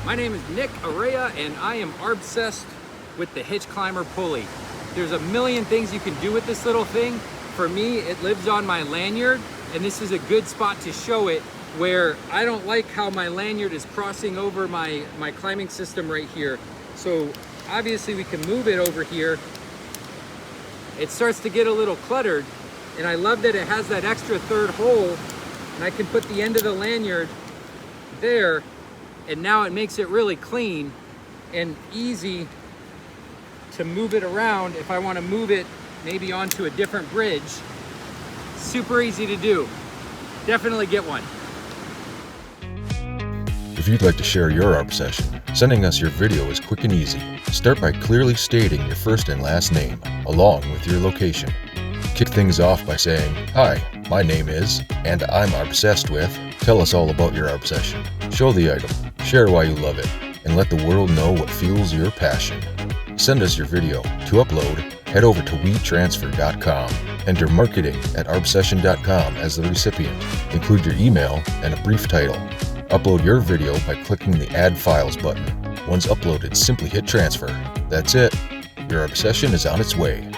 My name is Nick Araya and I am obsessed with the Hitch Climber Pulley. There's a million things you can do with this little thing. For me, it lives on my lanyard, and this is a good spot to show it where I don't like how my lanyard is crossing over my climbing system right here. So obviously we can move it over here. It starts to get a little cluttered, and I love that it has that extra third hole, and I can put the end of the lanyard there, and now it makes it really clean and easy to move it around if I want to move it maybe onto a different bridge. Super easy to do. Definitely get one. If you'd like to share your Arbsession, sending us your video is quick and easy. Start by clearly stating your first and last name, along with your location. Kick things off by saying, "Hi, my name is, and I'm obsessed with." Tell us all about your Arbsession. Show the item, share why you love it, and let the world know what fuels your passion. Send us your video. To upload, head over to WeTransfer.com. Enter marketing@arbsession.com as the recipient. Include your email and a brief title. Upload your video by clicking the Add Files button. Once uploaded, simply hit transfer. That's it. Your Arbsession is on its way.